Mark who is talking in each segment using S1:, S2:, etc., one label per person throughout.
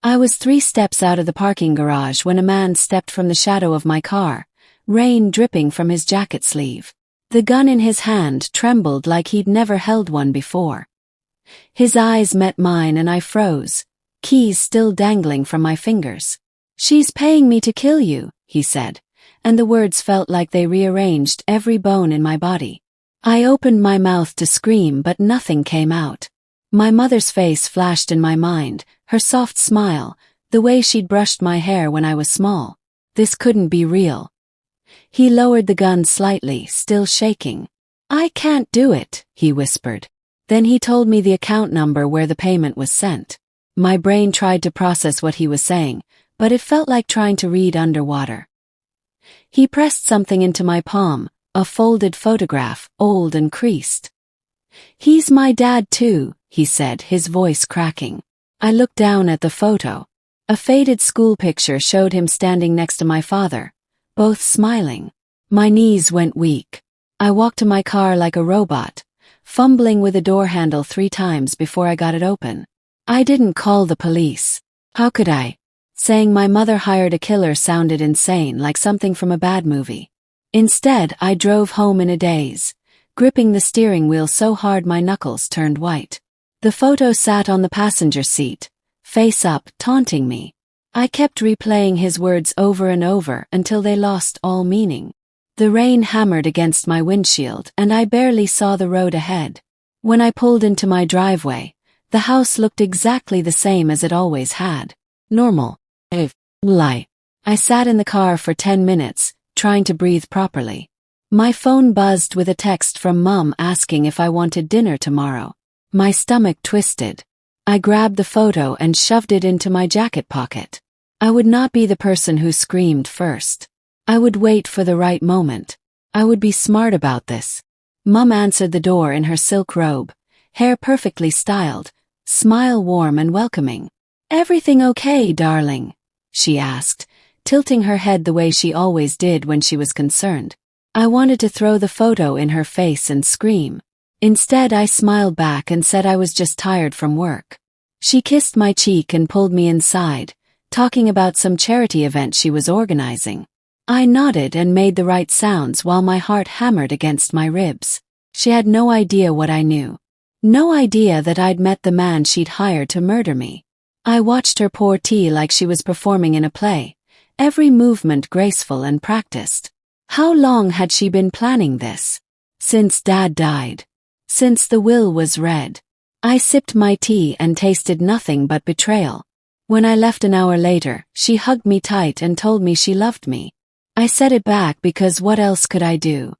S1: I was 3 steps out of the parking garage when a man stepped from the shadow of my car, rain dripping from his jacket sleeve. The gun in his hand trembled like he'd never held one before. His eyes met mine and I froze, keys still dangling from my fingers. "She's paying me to kill you," he said, and the words felt like they rearranged every bone in my body. I opened my mouth to scream but nothing came out. My mother's face flashed in my mind, her soft smile, the way she'd brushed my hair when I was small. This couldn't be real. He lowered the gun slightly, still shaking. "I can't do it," he whispered. Then he told me the account number where the payment was sent. My brain tried to process what he was saying, but it felt like trying to read underwater. He pressed something into my palm, a folded photograph, old and creased. "He's my dad too," he said, his voice cracking. I looked down at the photo. A faded school picture showed him standing next to my father, both smiling. My knees went weak. I walked to my car like a robot, fumbling with the door handle 3 times before I got it open. I didn't call the police. How could I? Saying my mother hired a killer sounded insane, like something from a bad movie. Instead, I drove home in a daze, gripping the steering wheel so hard my knuckles turned white. The photo sat on the passenger seat, face up, taunting me. I kept replaying his words over and over until they lost all meaning. The rain hammered against my windshield and I barely saw the road ahead. When I pulled into my driveway, the house looked exactly the same as it always had. Normal. Lie. I sat in the car for 10 minutes, trying to breathe properly. My phone buzzed with a text from Mum asking if I wanted dinner tomorrow. My stomach twisted. I grabbed the photo and shoved it into my jacket pocket. I would not be the person who screamed first. I would wait for the right moment. I would be smart about this. Mum answered the door in her silk robe, hair perfectly styled, smile warm and welcoming. "Everything okay, darling?" she asked, tilting her head the way she always did when she was concerned. I wanted to throw the photo in her face and scream. Instead, I smiled back and said I was just tired from work. She kissed my cheek and pulled me inside, talking about some charity event she was organizing. I nodded and made the right sounds while my heart hammered against my ribs. She had no idea what I knew. No idea that I'd met the man she'd hired to murder me. I watched her pour tea like she was performing in a play, every movement graceful and practiced. How long had she been planning this? Since Dad died. Since the will was read. I sipped my tea and tasted nothing but betrayal. When I left an hour later, she hugged me tight and told me she loved me. I said it back because what else could I do?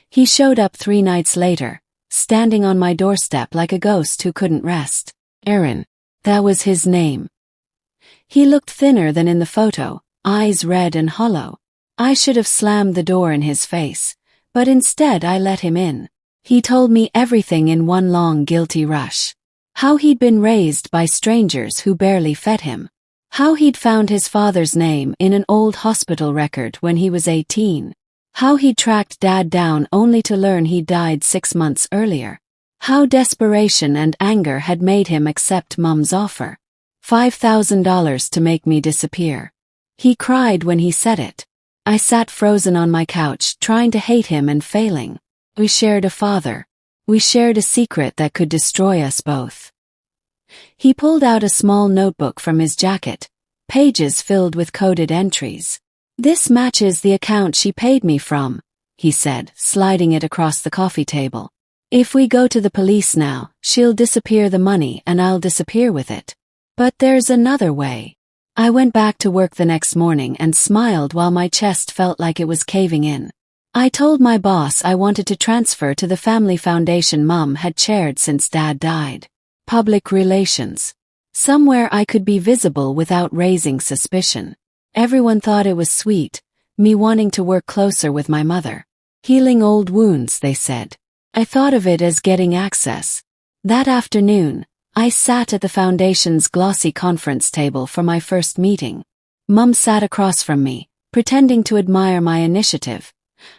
S1: He showed up 3 nights later, standing on my doorstep like a ghost who couldn't rest. Aaron. That was his name. He looked thinner than in the photo, eyes red and hollow. I should have slammed the door in his face, but instead I let him in. He told me everything in one long guilty rush. How he'd been raised by strangers who barely fed him. How he'd found his father's name in an old hospital record when he was 18. How he'd tracked Dad down only to learn he'd died 6 months earlier. How desperation and anger had made him accept Mum's offer. $5,000 to make me disappear. He cried when he said it. I sat frozen on my couch, trying to hate him and failing. We shared a father. We shared a secret that could destroy us both. He pulled out a small notebook from his jacket, pages filled with coded entries. "This matches the account she paid me from," he said, sliding it across the coffee table. "If we go to the police now, she'll disappear the money and I'll disappear with it. But there's another way." I went back to work the next morning and smiled while my chest felt like it was caving in. I told my boss I wanted to transfer to the family foundation Mum had chaired since Dad died. Public relations. Somewhere I could be visible without raising suspicion. Everyone thought it was sweet, me wanting to work closer with my mother. Healing old wounds, they said. I thought of it as getting access. That afternoon, I sat at the foundation's glossy conference table for my first meeting. Mum sat across from me, pretending to admire my initiative,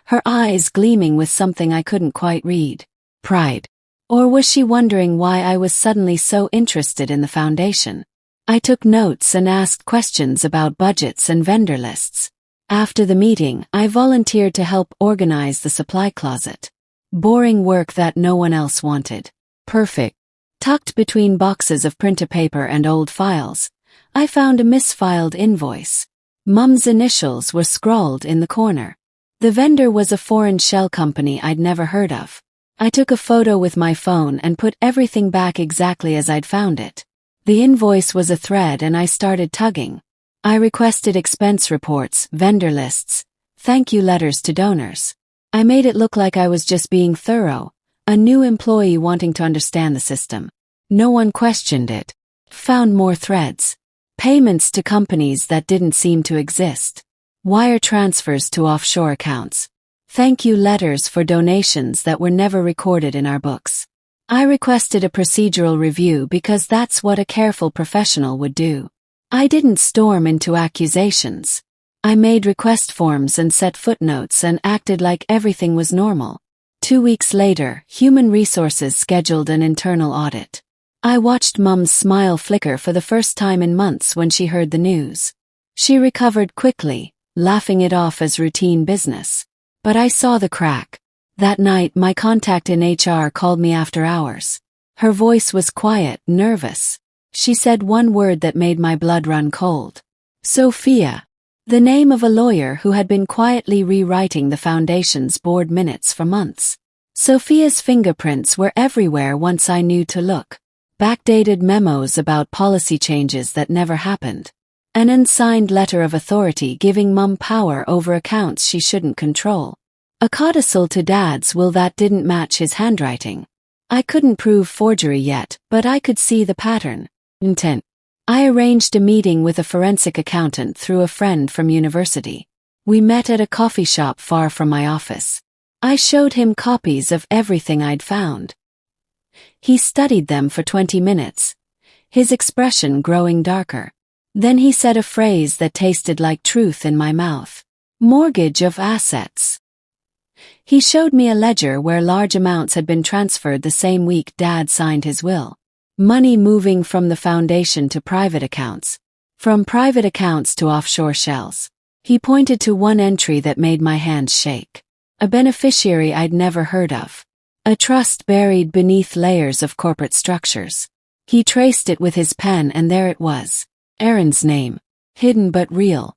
S1: her eyes gleaming with something I couldn't quite read. Pride. Or was she wondering why I was suddenly so interested in the foundation? I took notes and asked questions about budgets and vendor lists. After the meeting, I volunteered to help organize the supply closet. Boring work that no one else wanted. Perfect. Tucked between boxes of printer paper and old files, I found a misfiled invoice. Mum's initials were scrawled in the corner. The vendor was a foreign shell company I'd never heard of. I took a photo with my phone and put everything back exactly as I'd found it. The invoice was a thread and I started tugging. I requested expense reports, vendor lists, thank you letters to donors. I made it look like I was just being thorough, a new employee wanting to understand the system. No one questioned it. Found more threads. Payments to companies that didn't seem to exist. Wire transfers to offshore accounts. Thank you letters for donations that were never recorded in our books. I requested a procedural review because that's what a careful professional would do. I didn't storm into accusations. I made request forms and set footnotes and acted like everything was normal. 2 weeks later, Human Resources scheduled an internal audit. I watched Mum's smile flicker for the first time in months when she heard the news. She recovered quickly, laughing it off as routine business. But I saw the crack. That night, my contact in HR called me after hours. Her voice was quiet, nervous. She said one word that made my blood run cold. Sophia. The name of a lawyer who had been quietly rewriting the Foundation's board minutes for months. Sophia's fingerprints were everywhere once I knew to look. Backdated memos about policy changes that never happened. An unsigned letter of authority giving Mum power over accounts she shouldn't control. A codicil to Dad's will that didn't match his handwriting. I couldn't prove forgery yet, but I could see the pattern. Intent. I arranged a meeting with a forensic accountant through a friend from university. We met at a coffee shop far from my office. I showed him copies of everything I'd found. He studied them for 20 minutes, his expression growing darker. Then he said a phrase that tasted like truth in my mouth. Mortgage of assets. He showed me a ledger where large amounts had been transferred the same week Dad signed his will. Money moving from the Foundation to private accounts. From private accounts to offshore shells. He pointed to one entry that made my hands shake. A beneficiary I'd never heard of. A trust buried beneath layers of corporate structures. He traced it with his pen and there it was. Aaron's name. Hidden but real.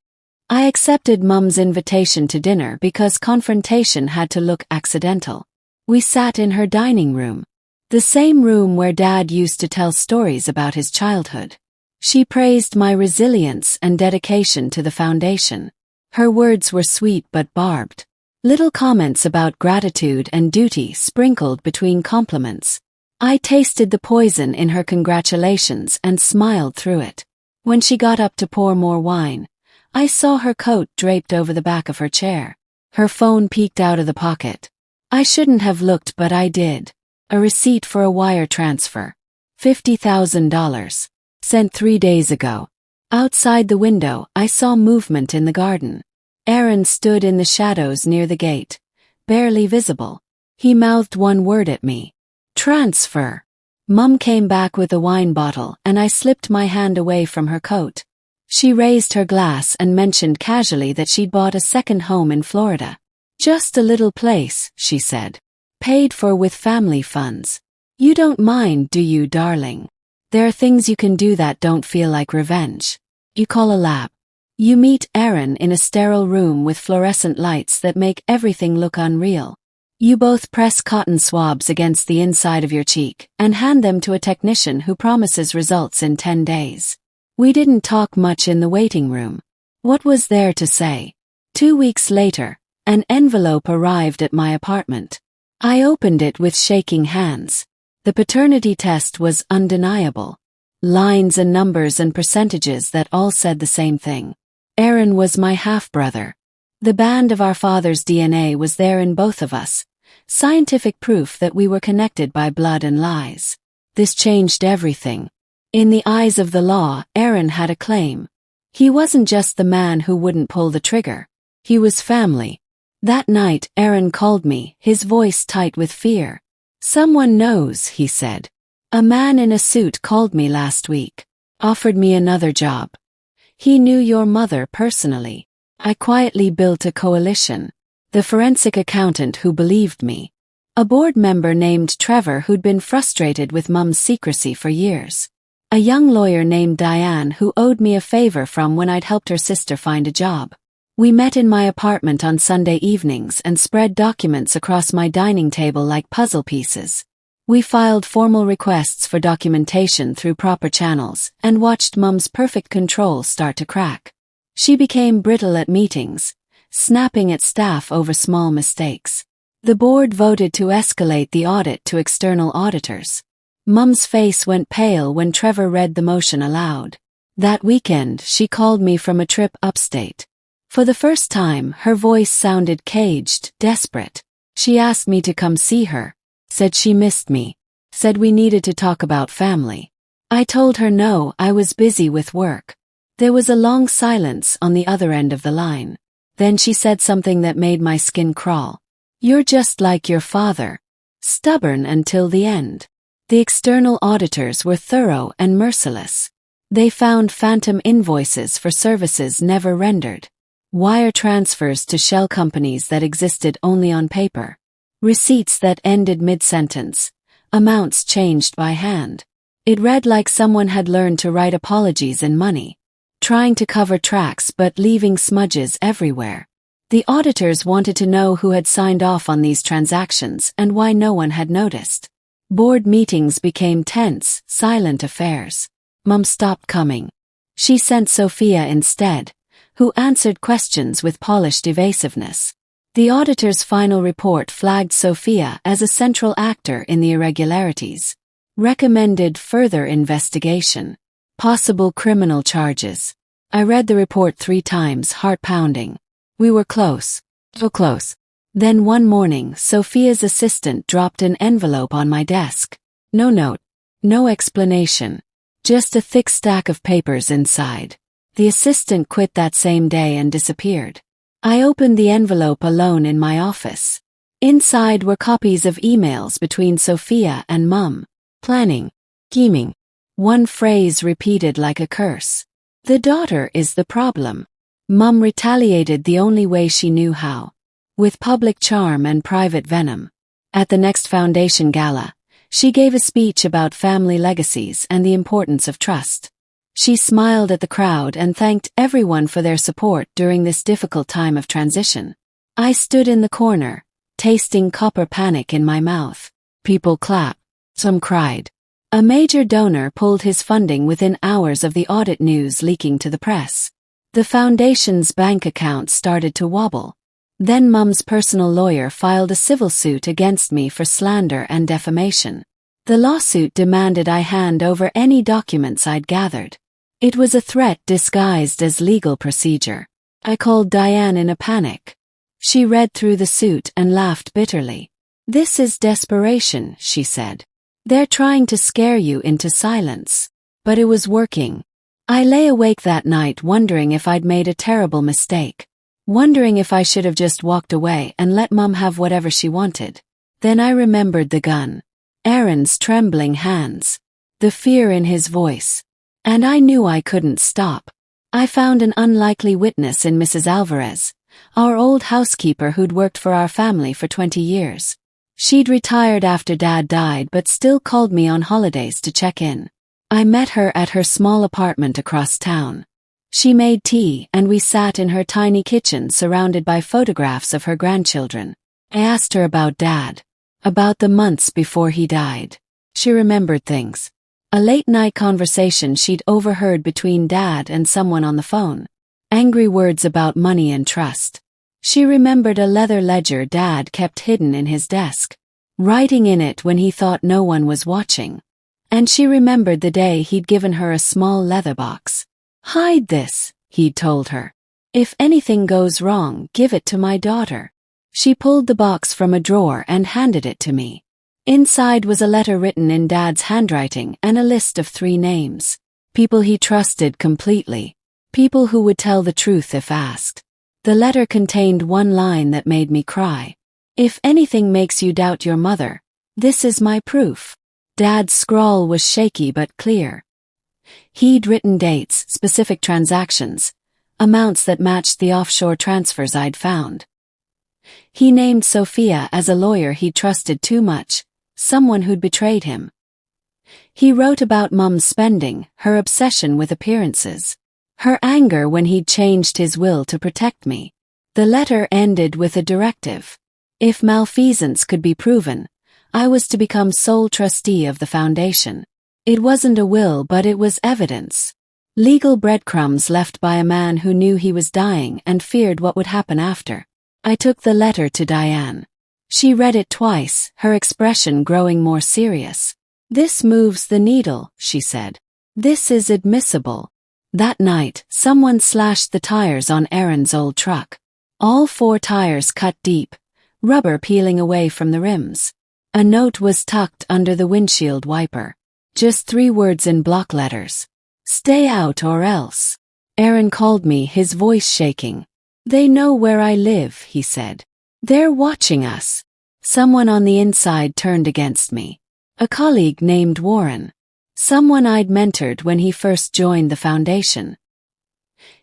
S1: I accepted Mum's invitation to dinner because confrontation had to look accidental. We sat in her dining room. The same room where Dad used to tell stories about his childhood. She praised my resilience and dedication to the Foundation. Her words were sweet but barbed. Little comments about gratitude and duty sprinkled between compliments. I tasted the poison in her congratulations and smiled through it. When she got up to pour more wine, I saw her coat draped over the back of her chair. Her phone peeked out of the pocket. I shouldn't have looked, but I did. A receipt for a wire transfer. $50,000. Sent 3 days ago. Outside the window, I saw movement in the garden. Aaron stood in the shadows near the gate, barely visible. He mouthed one word at me. Transfer. Mum came back with a wine bottle and I slipped my hand away from her coat. She raised her glass and mentioned casually that she'd bought a second home in Florida. Just a little place, she said. Paid for with family funds. You don't mind, do you, darling? There are things you can do that don't feel like revenge. You call a lab. You meet Aaron in a sterile room with fluorescent lights that make everything look unreal. You both press cotton swabs against the inside of your cheek and hand them to a technician who promises results in 10 days. We didn't talk much in the waiting room. What was there to say? 2 weeks later, an envelope arrived at my apartment. I opened it with shaking hands. The paternity test was undeniable. Lines and numbers and percentages that all said the same thing. Aaron was my half-brother. The band of our father's DNA was there in both of us. Scientific proof that we were connected by blood and lies. This changed everything. In the eyes of the law, Aaron had a claim. He wasn't just the man who wouldn't pull the trigger. He was family. That night, Aaron called me, his voice tight with fear. Someone knows, he said. A man in a suit called me last week. Offered me another job. He knew your mother personally. I quietly built a coalition. The forensic accountant who believed me. A board member named Trevor who'd been frustrated with Mum's secrecy for years. A young lawyer named Diane who owed me a favor from when I'd helped her sister find a job. We met in my apartment on Sunday evenings and spread documents across my dining table like puzzle pieces. We filed formal requests for documentation through proper channels and watched Mum's perfect control start to crack. She became brittle at meetings, snapping at staff over small mistakes. The board voted to escalate the audit to external auditors. Mum's face went pale when Trevor read the motion aloud. That weekend, she called me from a trip upstate. For the first time, her voice sounded caged, desperate. She asked me to come see her. Said she missed me. Said we needed to talk about family. I told her no, I was busy with work. There was a long silence on the other end of the line. Then she said something that made my skin crawl. You're just like your father. Stubborn until the end. The external auditors were thorough and merciless. They found phantom invoices for services never rendered. Wire transfers to shell companies that existed only on paper. Receipts that ended mid-sentence. Amounts changed by hand. It read like someone had learned to write apologies in money. Trying to cover tracks but leaving smudges everywhere. The auditors wanted to know who had signed off on these transactions and why no one had noticed. Board meetings became tense, silent affairs. Mum stopped coming. She sent Sophia instead, who answered questions with polished evasiveness. The auditor's final report flagged Sophia as a central actor in the irregularities. Recommended further investigation. Possible criminal charges. I read the report 3 times, heart pounding. We were close. So close. Then one morning, Sophia's assistant dropped an envelope on my desk. No note. No explanation. Just a thick stack of papers inside. The assistant quit that same day and disappeared. I opened the envelope alone in my office. Inside were copies of emails between Sophia and Mum. Planning. Scheming. One phrase repeated like a curse. The daughter is the problem. Mum retaliated the only way she knew how. With public charm and private venom. At the next foundation gala, she gave a speech about family legacies and the importance of trust. She smiled at the crowd and thanked everyone for their support during this difficult time of transition. I stood in the corner, tasting copper panic in my mouth. People clapped. Some cried. A major donor pulled his funding within hours of the audit news leaking to the press. The foundation's bank account started to wobble. Then Mum's personal lawyer filed a civil suit against me for slander and defamation. The lawsuit demanded I hand over any documents I'd gathered. It was a threat disguised as legal procedure. I called Diane in a panic. She read through the suit and laughed bitterly. This is desperation, she said. They're trying to scare you into silence. But it was working. I lay awake that night wondering if I'd made a terrible mistake. Wondering if I should have just walked away and let Mum have whatever she wanted. Then I remembered the gun. Aaron's trembling hands. The fear in his voice. And I knew I couldn't stop. I found an unlikely witness in Mrs. Alvarez, our old housekeeper who'd worked for our family for 20 years. She'd retired after Dad died but still called me on holidays to check in. I met her at her small apartment across town. She made tea and we sat in her tiny kitchen surrounded by photographs of her grandchildren. I asked her about Dad. About the months before he died. She remembered things. A late-night conversation she'd overheard between Dad and someone on the phone. Angry words about money and trust. She remembered a leather ledger Dad kept hidden in his desk, writing in it when he thought no one was watching. And she remembered the day he'd given her a small leather box. Hide this, he'd told her. If anything goes wrong, give it to my daughter. She pulled the box from a drawer and handed it to me. Inside was a letter written in Dad's handwriting and a list of 3 names. People he trusted completely. People who would tell the truth if asked. The letter contained one line that made me cry. If anything makes you doubt your mother, this is my proof. Dad's scrawl was shaky but clear. He'd written dates, specific transactions, amounts that matched the offshore transfers I'd found. He named Sophia as a lawyer he'd trusted too much, someone who'd betrayed him. He wrote about Mum's spending, her obsession with appearances, her anger when he'd changed his will to protect me. The letter ended with a directive. If malfeasance could be proven, I was to become sole trustee of the foundation. It wasn't a will, but it was evidence. Legal breadcrumbs left by a man who knew he was dying and feared what would happen after. I took the letter to Diane. She read it twice, her expression growing more serious. "This moves the needle," she said. "This is admissible." That night, someone slashed the tires on Aaron's old truck. All 4 tires cut deep, rubber peeling away from the rims. A note was tucked under the windshield wiper. Just 3 words in block letters. "Stay out or else." Aaron called me, his voice shaking. "They know where I live," he said. "They're watching us." Someone on the inside turned against me. A colleague named Warren. Someone I'd mentored when he first joined the foundation.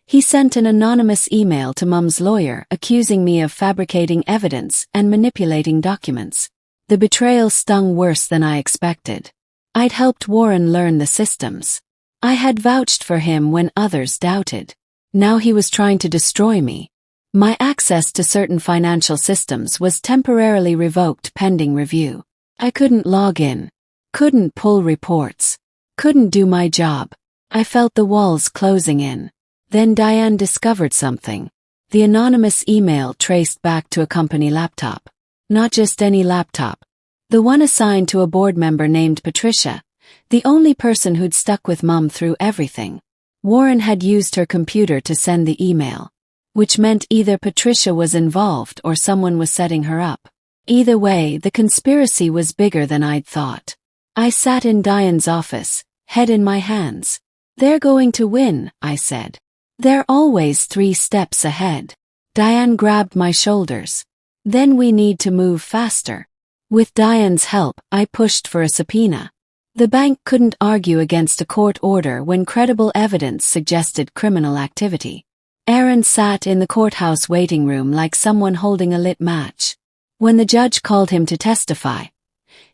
S1: He sent an anonymous email to Mum's lawyer accusing me of fabricating evidence and manipulating documents. The betrayal stung worse than I expected. I'd helped Warren learn the systems. I had vouched for him when others doubted. Now he was trying to destroy me. My access to certain financial systems was temporarily revoked pending review. I couldn't log in, couldn't pull reports, couldn't do my job. I felt the walls closing in. Then Diane discovered something. The anonymous email traced back to a company laptop. Not just any laptop. The one assigned to a board member named Patricia, the only person who'd stuck with Mum through everything. Warren had used her computer to send the email, which meant either Patricia was involved or someone was setting her up. Either way, the conspiracy was bigger than I'd thought. I sat in Diane's office, head in my hands. "They're going to win," I said. "They're always 3 steps ahead." Diane grabbed my shoulders. "Then we need to move faster." With Diane's help, I pushed for a subpoena. The bank couldn't argue against a court order when credible evidence suggested criminal activity. Aaron sat in the courthouse waiting room like someone holding a lit match. When the judge called him to testify,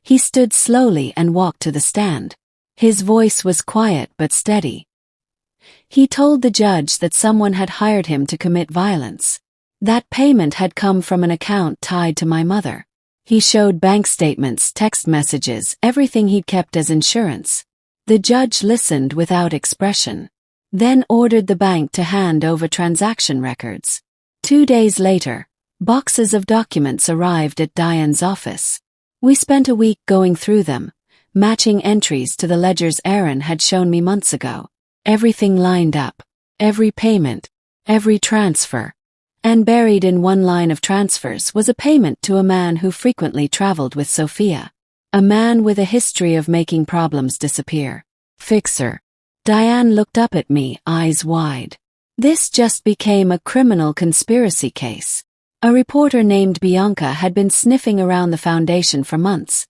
S1: he stood slowly and walked to the stand. His voice was quiet but steady. He told the judge that someone had hired him to commit violence. That payment had come from an account tied to my mother. He showed bank statements, text messages, everything he'd kept as insurance. The judge listened without expression, then ordered the bank to hand over transaction records. 2 days later, boxes of documents arrived at Diane's office. We spent a week going through them, matching entries to the ledgers Aaron had shown me months ago. Everything lined up, every payment, every transfer. And buried in one line of transfers was a payment to a man who frequently traveled with Sophia. A man with a history of making problems disappear. Fixer. Diane looked up at me, eyes wide. This just became a criminal conspiracy case. A reporter named Bianca had been sniffing around the foundation for months,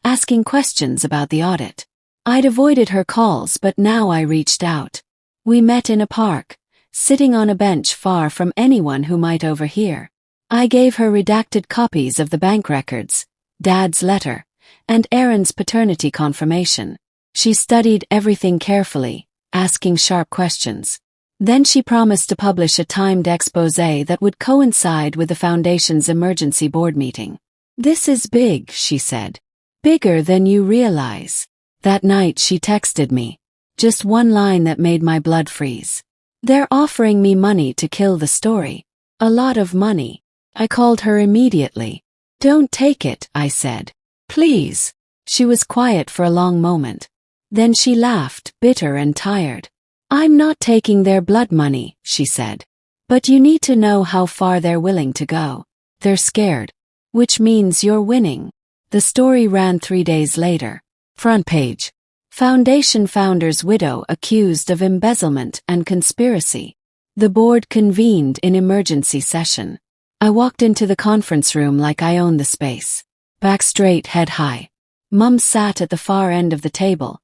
S1: asking questions about the audit. I'd avoided her calls, but now I reached out. We met in a park, sitting on a bench far from anyone who might overhear. I gave her redacted copies of the bank records, Dad's letter, and Aaron's paternity confirmation. She studied everything carefully, asking sharp questions. Then she promised to publish a timed exposé that would coincide with the Foundation's emergency board meeting. "This is big," she said. "Bigger than you realize." That night she texted me. Just one line that made my blood freeze. "They're offering me money to kill the story. A lot of money." I called her immediately. "Don't take it," I said. "Please." She was quiet for a long moment. Then she laughed, bitter and tired. "I'm not taking their blood money," she said. "But you need to know how far they're willing to go. They're scared. Which means you're winning." The story ran 3 days later. Front page. Foundation founder's widow accused of embezzlement and conspiracy. The board convened in emergency session. I walked into the conference room like I owned the space. Back straight, head high. Mum sat at the far end of the table,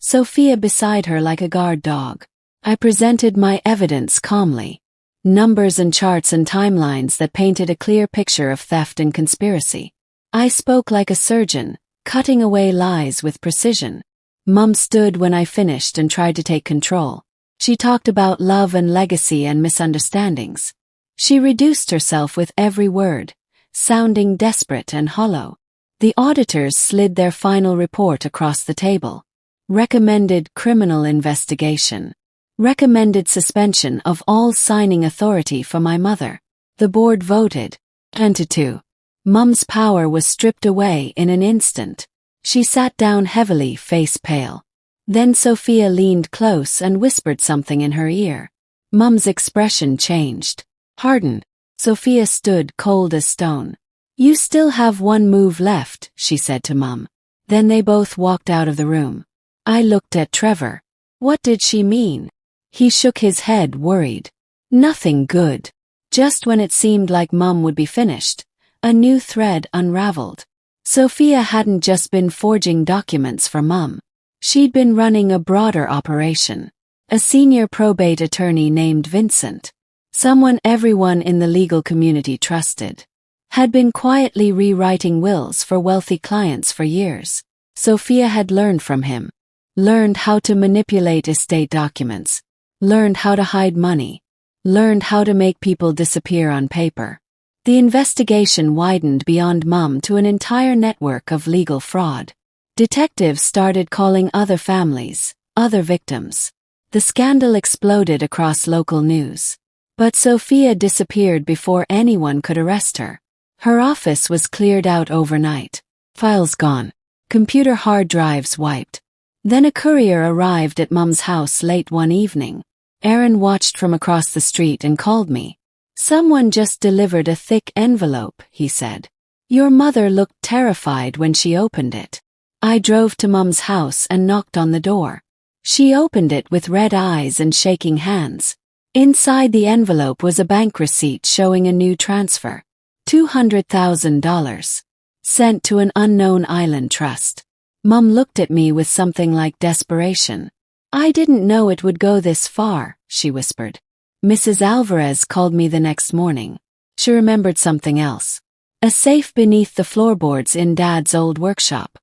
S1: Sophia beside her like a guard dog. I presented my evidence calmly. Numbers and charts and timelines that painted a clear picture of theft and conspiracy. I spoke like a surgeon, cutting away lies with precision. Mum stood when I finished and tried to take control. She talked about love and legacy and misunderstandings. She reduced herself with every word, sounding desperate and hollow. The auditors slid their final report across the table. Recommended criminal investigation. Recommended suspension of all signing authority for my mother. The board voted 10-2. Mum's power was stripped away in an instant. She sat down heavily, face pale. Then Sophia leaned close and whispered something in her ear. Mum's expression changed. Hardened. Sophia stood cold as stone. "You still have one move left," she said to Mum. Then they both walked out of the room. I looked at Trevor. What did she mean? He shook his head, worried. Nothing good. Just when it seemed like Mum would be finished, a new thread unraveled. Sophia hadn't just been forging documents for Mum. She'd been running a broader operation. A senior probate attorney named Vincent, someone everyone in the legal community trusted, had been quietly rewriting wills for wealthy clients for years. Sophia had learned from him. Learned how to manipulate estate documents. Learned how to hide money. Learned how to make people disappear on paper. The investigation widened beyond Mum to an entire network of legal fraud. Detectives started calling other families, other victims. The scandal exploded across local news. But Sophia disappeared before anyone could arrest her. Her office was cleared out overnight. Files gone. Computer hard drives wiped. Then a courier arrived at Mum's house late one evening. Aaron watched from across the street and called me. "Someone just delivered a thick envelope," he said. "Your mother looked terrified when she opened it." I drove to Mum's house and knocked on the door. She opened it with red eyes and shaking hands. Inside the envelope was a bank receipt showing a new transfer. $200,000. Sent to an unknown island trust. Mum looked at me with something like desperation. "I didn't know it would go this far," she whispered. Mrs. Alvarez called me the next morning. She remembered something else. A safe beneath the floorboards in Dad's old workshop.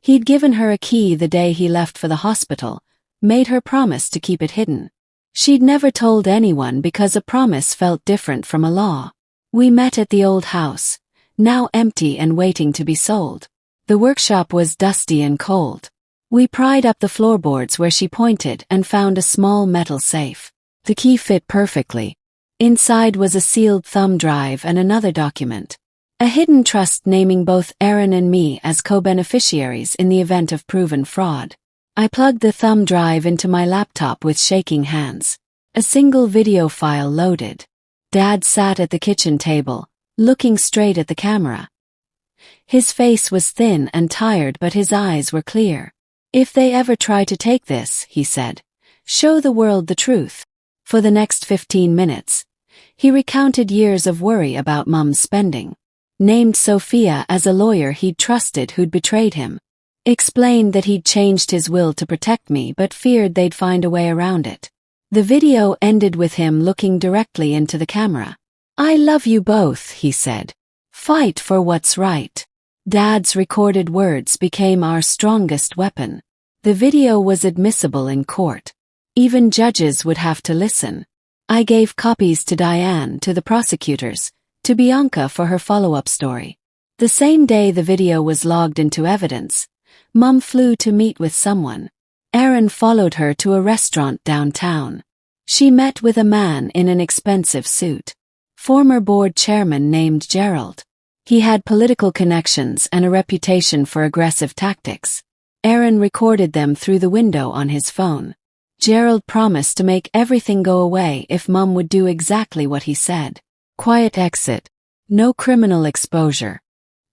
S1: He'd given her a key the day he left for the hospital, made her promise to keep it hidden. She'd never told anyone because a promise felt different from a law. We met at the old house, now empty and waiting to be sold. The workshop was dusty and cold. We pried up the floorboards where she pointed and found a small metal safe. The key fit perfectly. Inside was a sealed thumb drive and another document. A hidden trust naming both Aaron and me as co-beneficiaries in the event of proven fraud. I plugged the thumb drive into my laptop with shaking hands. A single video file loaded. Dad sat at the kitchen table, looking straight at the camera. His face was thin and tired, but his eyes were clear. "If they ever try to take this," he said, "show the world the truth." For the next 15 minutes, he recounted years of worry about Mum's spending. Named Sophia as a lawyer he'd trusted who'd betrayed him. Explained that he'd changed his will to protect me but feared they'd find a way around it. The video ended with him looking directly into the camera. "I love you both," he said. "Fight for what's right." Dad's recorded words became our strongest weapon. The video was admissible in court. Even judges would have to listen. I gave copies to Diane, to the prosecutors, to Bianca for her follow-up story. The same day the video was logged into evidence, Mum flew to meet with someone. Aaron followed her to a restaurant downtown. She met with a man in an expensive suit. Former board chairman named Gerald. He had political connections and a reputation for aggressive tactics. Aaron recorded them through the window on his phone. Gerald promised to make everything go away if Mum would do exactly what he said. Quiet exit. No criminal exposure.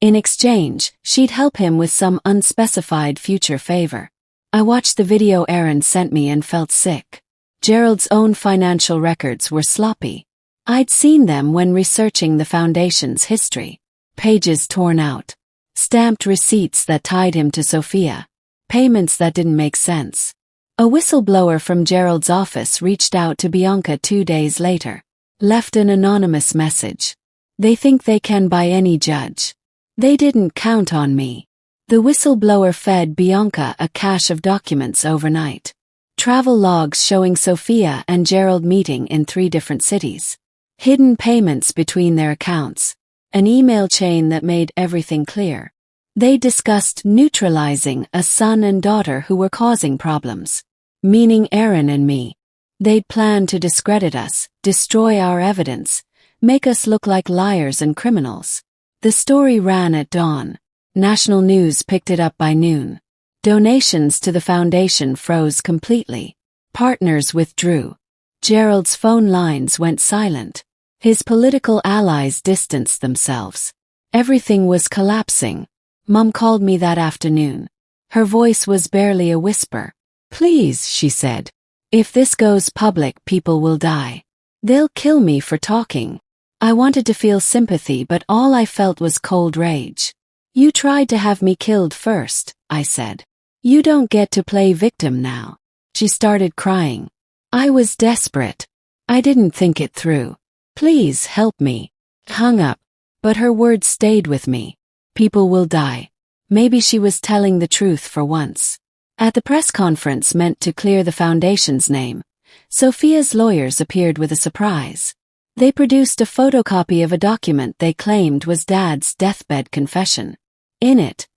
S1: In exchange, she'd help him with some unspecified future favor. I watched the video Aaron sent me and felt sick. Gerald's own financial records were sloppy. I'd seen them when researching the foundation's history. Pages torn out. Stamped receipts that tied him to Sophia. Payments that didn't make sense. A whistleblower from Gerald's office reached out to Bianca 2 days later. Left an anonymous message. They think they can buy any judge. They didn't count on me. The whistleblower fed Bianca a cache of documents overnight. Travel logs showing Sophia and Gerald meeting in 3 different cities. Hidden payments between their accounts. An email chain that made everything clear. They discussed neutralizing a son and daughter who were causing problems. Meaning Aaron and me. They'd planned to discredit us, destroy our evidence, make us look like liars and criminals. The story ran at dawn. National news picked it up by noon. Donations to the foundation froze completely. Partners withdrew. Gerald's phone lines went silent. His political allies distanced themselves. Everything was collapsing. Mum called me that afternoon. Her voice was barely a whisper. "Please," she said. "If this goes public, people will die. They'll kill me for talking." I wanted to feel sympathy, but all I felt was cold rage. "You tried to have me killed first," I said. "You don't get to play victim now." She started crying. I was desperate. I didn't think it through. "Please help me." Hung up. But her words stayed with me. People will die. Maybe she was telling the truth for once. At the press conference meant to clear the foundation's name, Sophia's lawyers appeared with a surprise. They produced a photocopy of a document they claimed was Dad's deathbed confession. In it,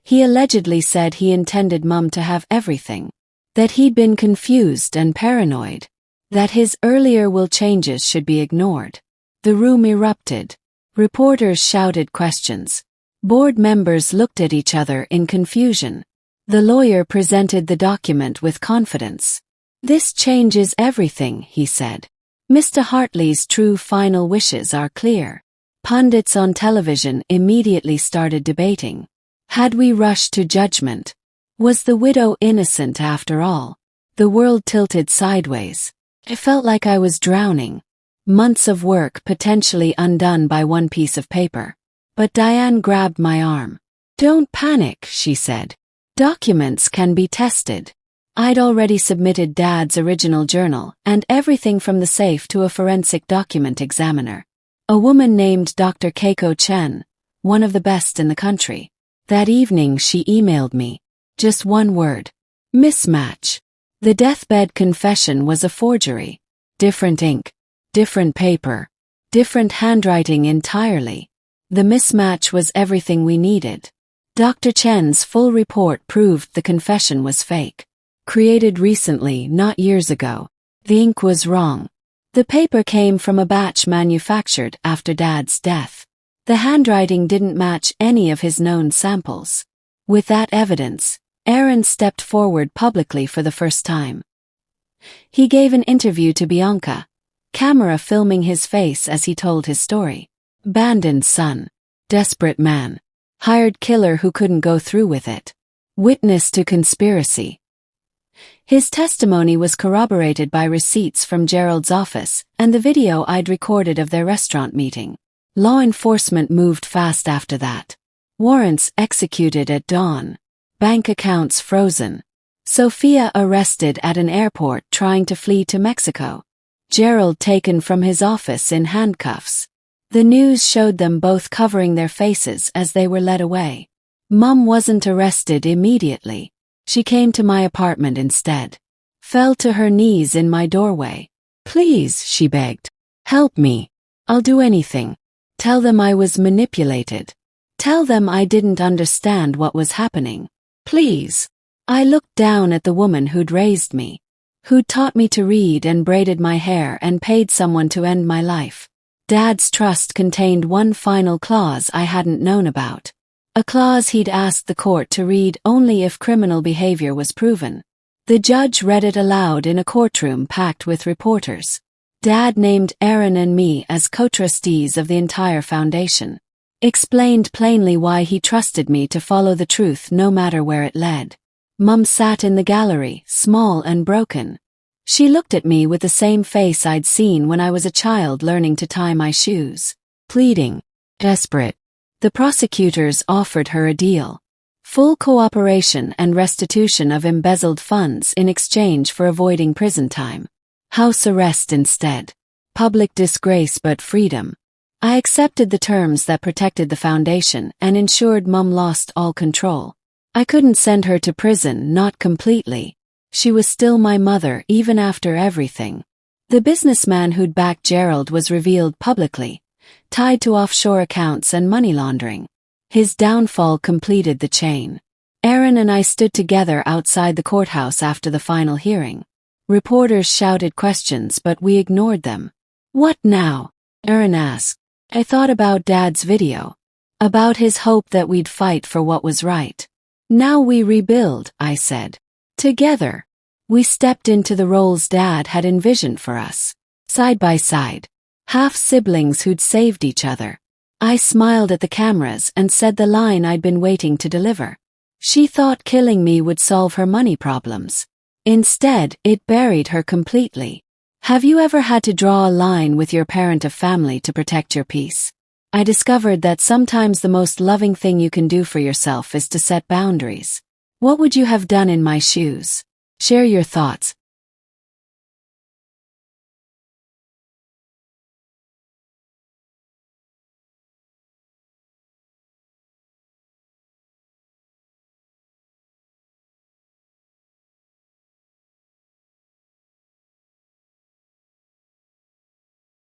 S1: he allegedly said he intended Mum to have everything. That he'd been confused and paranoid. That his earlier will changes should be ignored. The room erupted. Reporters shouted questions. Board members looked at each other in confusion. The lawyer presented the document with confidence. "This changes everything," he said. "Mr. Hartley's true final wishes are clear." Pundits on television immediately started debating. Had we rushed to judgment? Was the widow innocent after all? The world tilted sideways. It felt like I was drowning. Months of work potentially undone by one piece of paper. But Diane grabbed my arm. "Don't panic," she said. "Documents can be tested." I'd already submitted Dad's original journal and everything from the safe to a forensic document examiner. A woman named Dr. Keiko Chen, one of the best in the country. That evening she emailed me. Just one word. Mismatch. The deathbed confession was a forgery. Different ink. Different paper. Different handwriting entirely. The mismatch was everything we needed. Dr. Chen's full report proved the confession was fake. Created recently, not years ago. The ink was wrong. The paper came from a batch manufactured after Dad's death. The handwriting didn't match any of his known samples. With that evidence, Aaron stepped forward publicly for the first time. He gave an interview to Bianca, camera filming his face as he told his story. Abandoned son. Desperate man. Hired killer who couldn't go through with it. Witness to conspiracy. His testimony was corroborated by receipts from Gerald's office and the video I'd recorded of their restaurant meeting. Law enforcement moved fast after that. Warrants executed at dawn. Bank accounts frozen. Sophia arrested at an airport trying to flee to Mexico. Gerald taken from his office in handcuffs. The news showed them both covering their faces as they were led away. Mum wasn't arrested immediately. She came to my apartment instead. Fell to her knees in my doorway. "Please," she begged. "Help me. I'll do anything. Tell them I was manipulated. Tell them I didn't understand what was happening. Please." I looked down at the woman who'd raised me. Who'd taught me to read and braided my hair and paid someone to end my life. Dad's trust contained one final clause I hadn't known about. A clause he'd asked the court to read only if criminal behavior was proven. The judge read it aloud in a courtroom packed with reporters. Dad named Aaron and me as co-trustees of the entire foundation. Explained plainly why he trusted me to follow the truth no matter where it led. Mum sat in the gallery, small and broken. She looked at me with the same face I'd seen when I was a child learning to tie my shoes. Pleading. Desperate. The prosecutors offered her a deal. Full cooperation and restitution of embezzled funds in exchange for avoiding prison time. House arrest instead. Public disgrace but freedom. I accepted the terms that protected the foundation and ensured Mum lost all control. I couldn't send her to prison, not completely. She was still my mother even after everything. The businessman who'd backed Gerald was revealed publicly, tied to offshore accounts and money laundering. His downfall completed the chain. Aaron and I stood together outside the courthouse after the final hearing. Reporters shouted questions but we ignored them. "What now?" Aaron asked. I thought about Dad's video. About his hope that we'd fight for what was right. "Now we rebuild," I said. Together. We stepped into the roles Dad had envisioned for us. Side by side. Half-siblings who'd saved each other. I smiled at the cameras and said the line I'd been waiting to deliver. She thought killing me would solve her money problems. Instead, it buried her completely. Have you ever had to draw a line with your parent or family to protect your peace? I discovered that sometimes the most loving thing you can do for yourself is to set boundaries. What would you have done in my shoes? Share your thoughts.